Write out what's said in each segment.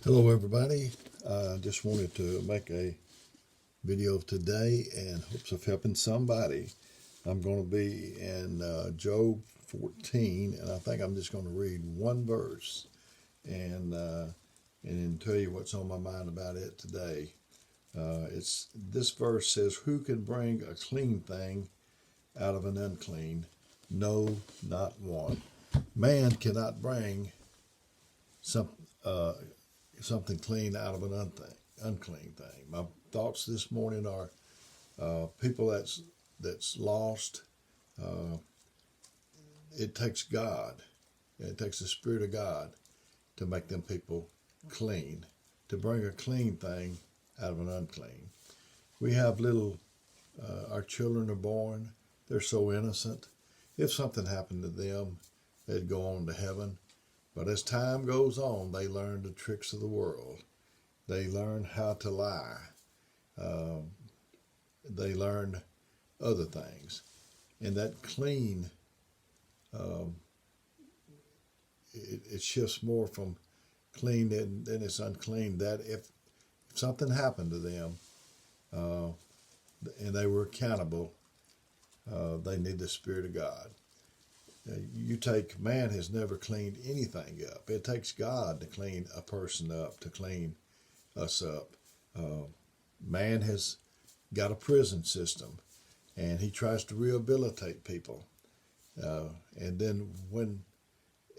Hello everybody. I just wanted to make a video today in hopes of helping somebody. I'm going to be in Job 14, and I think I'm just going to read one verse and then tell you what's on my mind about it today. It's this verse says, "Who can bring a clean thing out of an unclean? No, not one." Man cannot bring some uh, something clean out of an unclean thing. My thoughts this morning are people that's lost. Uh, it takes God. It takes the Spirit of God to make them people clean, to bring a clean thing out of an unclean. We have our children are born. They're so innocent. If something happened to them, they'd go on to heaven. But as time goes on, they learn the tricks of the world. They learn how to lie. Um, they learn other things. And that clean, um, it shifts more from clean than it's unclean. That if something happened to them uh, and they were accountable, they need the Spirit of God. Man has never cleaned anything up. It takes God to clean a person up, to clean us up. Uh, Man has got a prison system, and he tries to rehabilitate people. And then when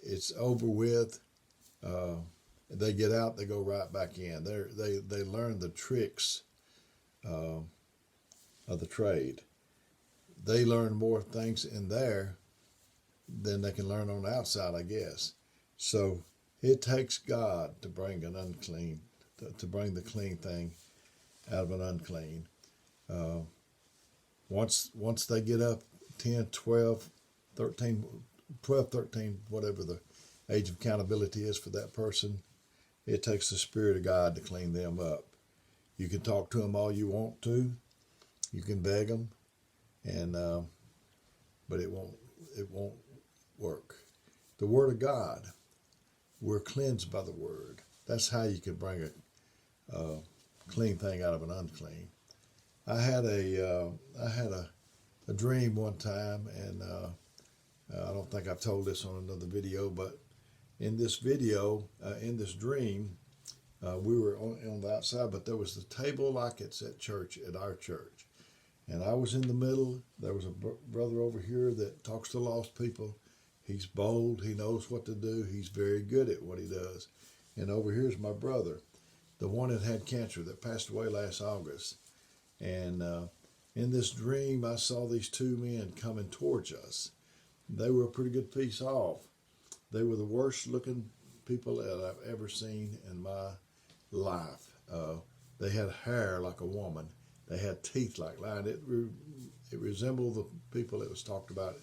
it's over with, uh, they get out, they go right back in. They learn the tricks uh, of the trade. They learn more things in there than they can learn on the outside, I guess. So it takes God to bring to bring the clean thing out of an unclean. Uh, once they get up 10, 12, 13, 12, 13, whatever the age of accountability is for that person, it takes the Spirit of God to clean them up. You can talk to them all you want to. You can beg them, but it won't work. The Word of God, we're cleansed by the Word. That's how you can bring a clean thing out of an unclean. I had a dream one time, and I don't think I've told this on another video, but in this dream, we were on the outside, but there was the table like it's at our church. And I was in the middle. There was a brother over here that talks to lost people. He's bold. He knows what to do. He's very good at what he does. And over here's my brother, the one that had cancer that passed away last August. And in this dream, I saw these two men coming towards us. They were a pretty good piece off. They were the worst looking people that I've ever seen in my life. They had hair like a woman. They had teeth like lion. It resembled the people that was talked about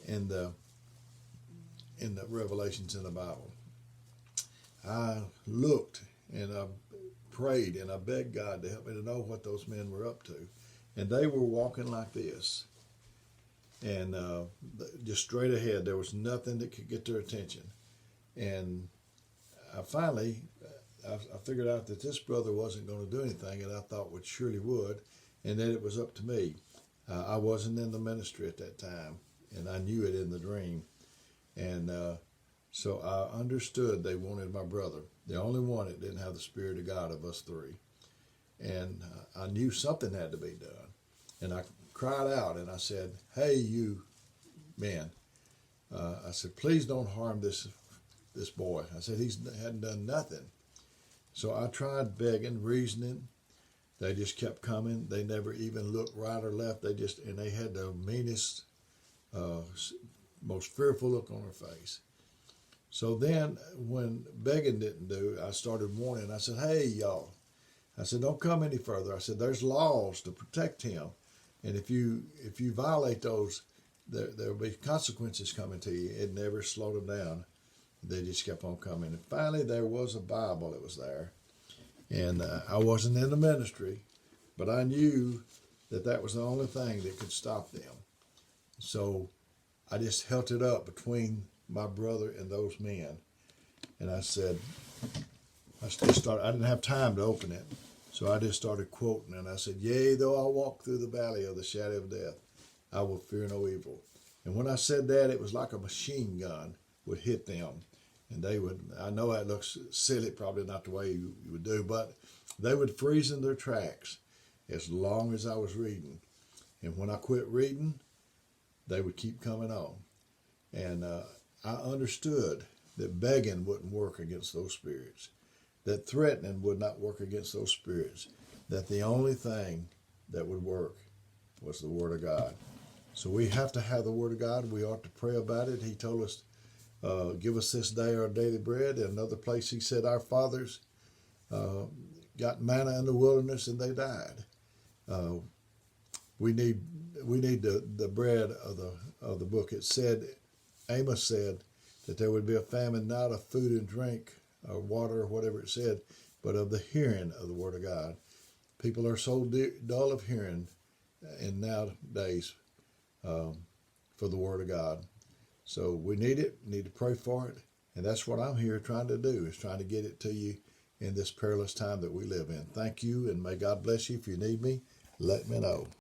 in the Revelations in the Bible. I looked and I prayed and I begged God to help me to know what those men were up to. And they were walking like this. And just straight ahead. There was nothing that could get their attention. And I finally, I figured out that this brother wasn't going to do anything, and I thought surely would, and that it was up to me. I wasn't in the ministry at that time, and I knew it in the dream. And so I understood they wanted my brother, the only one that didn't have the Spirit of God of us three. And I knew something had to be done. And I cried out and I said, "Hey, you men," I said, "please don't harm this boy." I said, "He hadn't done nothing." So I tried begging, reasoning. They just kept coming. They never even looked right or left. They had the meanest, most fearful look on their face. So then when begging didn't do, I started warning. I said, "Hey, y'all." I said, "Don't come any further." I said, "There's laws to protect him. And if you violate those, there'll be consequences coming to you." It never slowed them down. They just kept on coming. And finally, there was a Bible that was there. And I wasn't in the ministry, but I knew that was the only thing that could stop them. So I just held it up between my brother and those men. And I said, I just started. I didn't have time to open it, so I just started quoting, and I said, "Yea, though I walk through the valley of the shadow of death, I will fear no evil." And when I said that, it was like a machine gun would hit them, and they would. I know that looks silly, probably not the way you would do, but they would freeze in their tracks as long as I was reading. And when I quit reading, they would keep coming on. And I understood that begging wouldn't work against those spirits, that threatening would not work against those spirits, that the only thing that would work was the Word of God. So we have to have the Word of God. We ought to pray about it. He told us, give us this day our daily bread. In another place, he said, our fathers got manna in the wilderness and they died. We need the bread of the book. It said, Amos said that there would be a famine not of food and drink or water or whatever it said, but of the hearing of the Word of God. People are so dull of hearing in nowadays for the Word of God. So we need it, need to pray for it, and that's what I'm here trying to do, is trying to get it to you in this perilous time that we live in. Thank you, and may God bless you. If you need me, let me know.